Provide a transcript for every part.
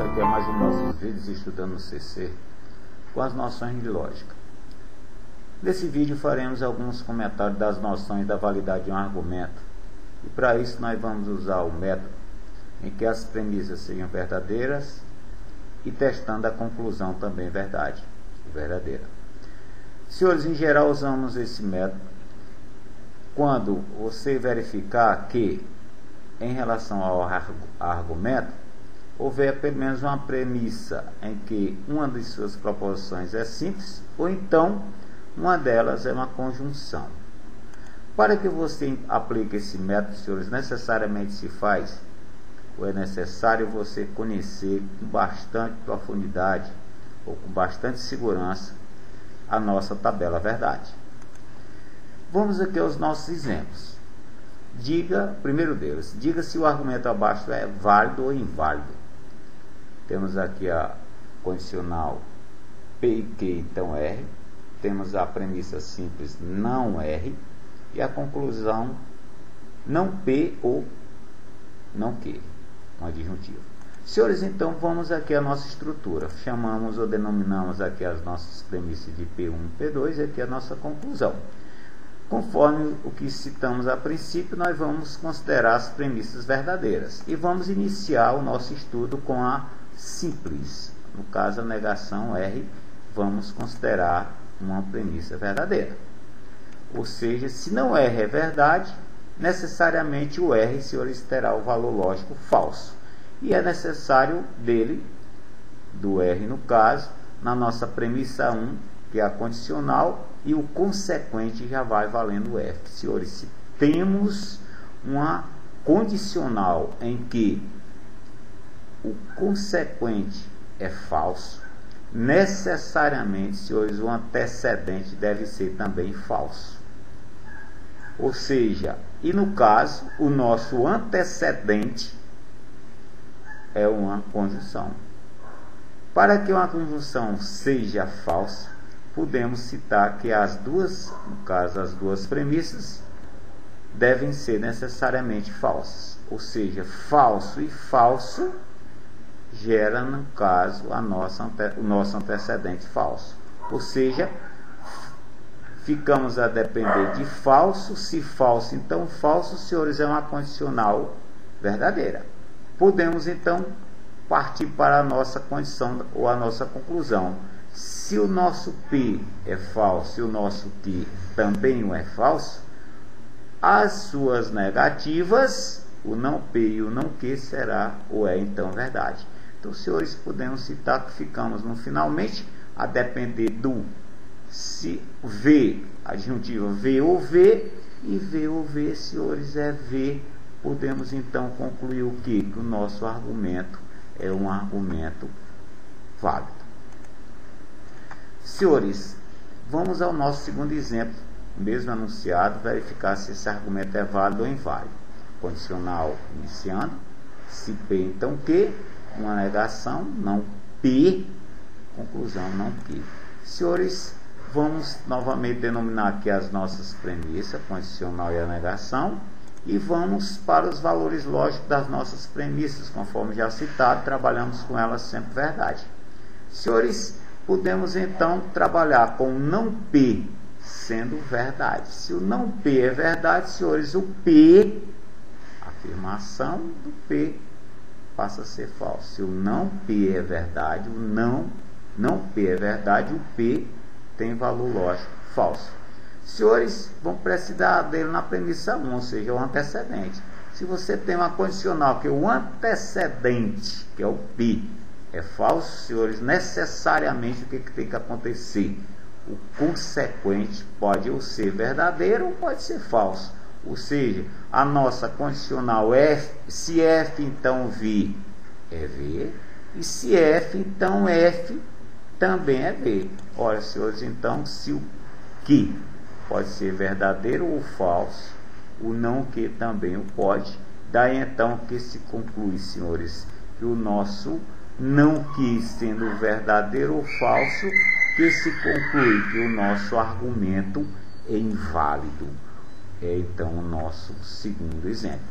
Vamos aqui a mais um dos nossos vídeos estudando o CC com as noções de lógica. Nesse vídeo faremos alguns comentários das noções da validade de um argumento, e para isso nós vamos usar o método em que as premissas sejam verdadeiras e testando a conclusão também verdadeira. Senhores, em geral usamos esse método quando você verificar que, em relação ao argumento, houver pelo menos uma premissa em que uma de suas proposições é simples, ou então uma delas é uma conjunção. Para que você aplique esse método, senhores, necessariamente se faz, ou é necessário você conhecer com bastante profundidade, ou com bastante segurança, a nossa tabela verdade. Vamos aqui aos nossos exemplos. Primeiro deles, diga se o argumento abaixo é válido ou inválido. Temos aqui a condicional P e Q, então R. Temos a premissa simples não R. E a conclusão não P ou não Q, um adjuntivo. Senhores, então vamos aqui à nossa estrutura. Chamamos ou denominamos aqui as nossas premissas de P1 e P2 e aqui a nossa conclusão. Conforme o que citamos a princípio, nós vamos considerar as premissas verdadeiras. E vamos iniciar o nosso estudo com a simples. No caso, a negação R, vamos considerar uma premissa verdadeira. Ou seja, se não R é verdade, necessariamente o R, senhores, terá o valor lógico falso. E é necessário do R no caso, na nossa premissa 1, que é a condicional, e o consequente já vai valendo F. Senhores, se temos uma condicional em que o consequente é falso, necessariamente, senhores, o antecedente deve ser também falso. Ou seja, e no caso, o nosso antecedente é uma conjunção. Para que uma conjunção seja falsa, podemos citar que as duas premissas devem ser necessariamente falsas. Ou seja, falso e falso gera, no caso, o nosso antecedente falso. Ou seja, ficamos a depender de falso. Se falso, então falso, senhores, é uma condicional verdadeira. Podemos, então, partir para a nossa condição ou a nossa conclusão. Se o nosso P é falso e o nosso Q também o é falso, as suas negativas, o não P e o não Q, será ou é então verdade. Então, senhores, podemos citar que ficamos no finalmente a depender do se V, adjuntivo V ou V, e V ou V, senhores, é V. Podemos então concluir o quê? Que o nosso argumento é um argumento válido. Senhores, vamos ao nosso segundo exemplo, mesmo anunciado, verificar se esse argumento é válido ou inválido. Condicional iniciando, se P então Q, uma negação, não P, conclusão não Q. Senhores, vamos novamente denominar aqui as nossas premissas, condicional e a negação, e vamos para os valores lógicos das nossas premissas, conforme já citado, trabalhamos com elas sempre verdade. Senhores, podemos então trabalhar com não P sendo verdade. Se o não P é verdade, senhores, o P, afirmação do P, passa a ser falso. Se o não P é verdade, o não P é verdade, o P tem valor lógico falso. Senhores, vamos precisar dele na premissa 1, ou seja, o antecedente. Se você tem uma condicional que o antecedente, que é o P, é falso, senhores, necessariamente o que tem que acontecer? O consequente pode ou ser verdadeiro ou pode ser falso. Ou seja, a nossa condicional F, se F então V é V, e se F então F também é V. Olha, senhores, então se o que pode ser verdadeiro ou falso, o não que também o pode. Daí então que se conclui, senhores, que o nosso não que sendo verdadeiro ou falso, que se conclui que o nosso argumento é inválido. É então o nosso segundo exemplo.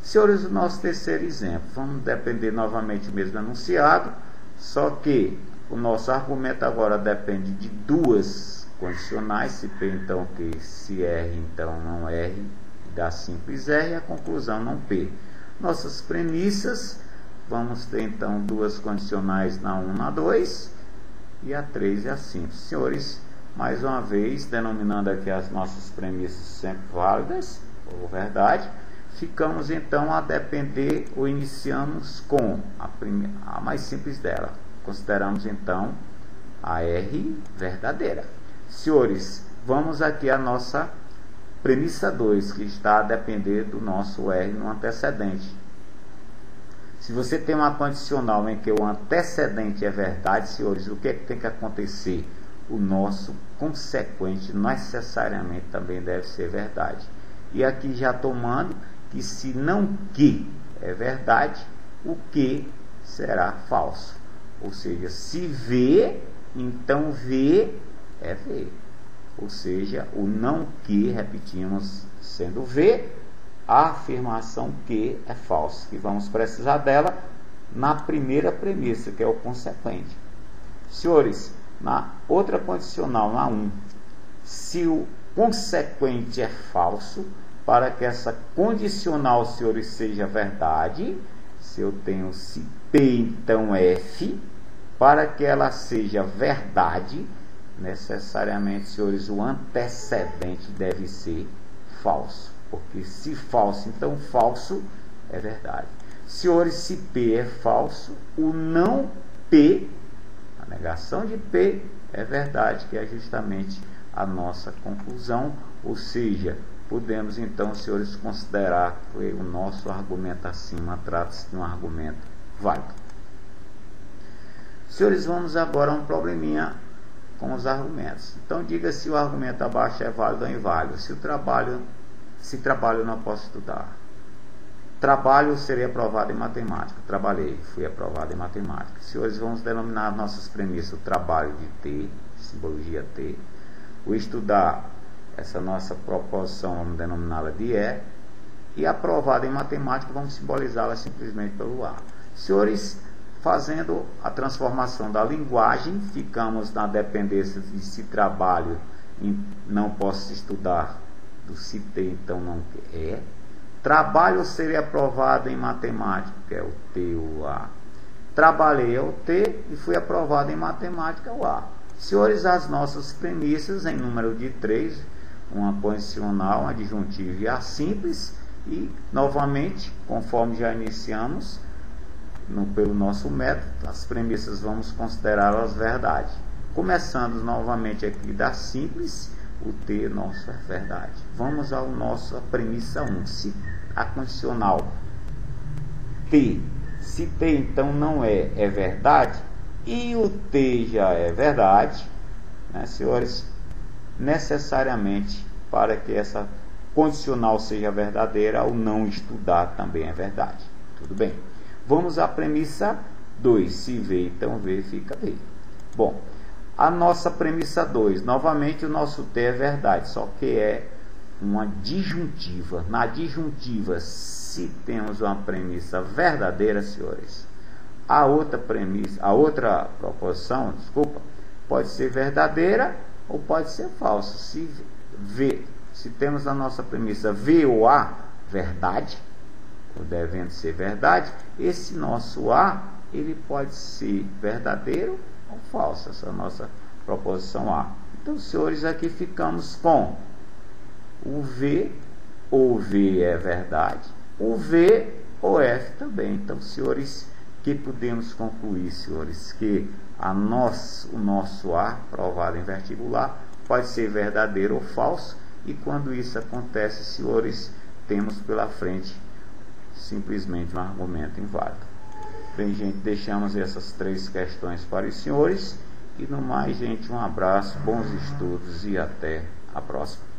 Senhores, o nosso terceiro exemplo, vamos depender novamente do mesmo enunciado, só que o nosso argumento agora depende de duas condicionais, se P então Q, se R então não R, dá simples R, e a conclusão não P. Nossas premissas, vamos ter então duas condicionais na 1, na 2, e a 3 e a simples. Senhores, mais uma vez, denominando aqui as nossas premissas sempre válidas, ou verdade, ficamos então a depender, ou iniciamos com a mais simples dela. Consideramos então a R verdadeira. Senhores, vamos aqui a nossa premissa 2, que está a depender do nosso R no antecedente. Se você tem uma condicional em que o antecedente é verdade, senhores, o que é que tem que acontecer? O nosso consequente necessariamente também deve ser verdade. E aqui já tomando que se não que é verdade, o que será falso. Ou seja, se V, então V é V. Ou seja, o não que, repetimos, sendo V, a afirmação que é falsa. E vamos precisar dela na primeira premissa, que é o consequente. Senhores, na outra condicional, na 1, se o consequente é falso, para que essa condicional, senhores, seja verdade, se eu tenho se P, então F, para que ela seja verdade, necessariamente, senhores, o antecedente deve ser falso. Porque se falso, então falso é verdade. Senhores, se P é falso, o não P, a negação de P, é verdade, que é justamente a nossa conclusão. Ou seja, podemos então, senhores, considerar que o nosso argumento acima trata-se de um argumento válido. Senhores, vamos agora a um probleminha com os argumentos. Então, diga se o argumento abaixo é válido ou inválido. Se trabalho eu não posso estudar. Trabalho seria aprovado em matemática. Trabalhei, fui aprovado em matemática. Senhores, vamos denominar nossas premissas o trabalho de T, simbologia T. O estudar, essa nossa proposição, vamos denominá-la de E. E aprovado em matemática, vamos simbolizá-la simplesmente pelo A. Senhores, fazendo a transformação da linguagem, ficamos na dependência de se trabalho não posso estudar, do se T, então não é. Trabalho seria aprovado em matemática, que é o T, o A. Trabalhei é o T e fui aprovado em matemática, o A. Senhores, as nossas premissas em número de 3, uma condicional, uma disjuntiva e a simples, e novamente, conforme já iniciamos, pelo nosso método, as premissas vamos considerá-las verdade. Começando novamente aqui da simples, o T nosso é verdade. Vamos à nossa premissa 1. Se a condicional T, se T então não é verdade, e o T já é verdade, né, senhores, necessariamente para que essa condicional seja verdadeira, o não estudar também é verdade. Tudo bem? Vamos à premissa 2. Se V, então V fica V. Bom, a nossa premissa 2. Novamente, o nosso T é verdade, só que é uma disjuntiva. Na disjuntiva, se temos uma premissa verdadeira, senhores, a outra proposição, pode ser verdadeira ou pode ser falsa. Se temos a nossa premissa V ou A, verdade, ou devendo ser verdade, esse nosso A, ele pode ser verdadeiro ou falso, essa nossa proposição A. Então, senhores, aqui ficamos com o V, ou V é verdade, o V ou F também. Então, senhores, que podemos concluir, senhores, que o nosso A, provado em vestibular, pode ser verdadeiro ou falso, e quando isso acontece, senhores, temos pela frente simplesmente um argumento inválido. Bem, gente, deixamos essas 3 questões para os senhores, e no mais, gente, um abraço, bons estudos e até a próxima.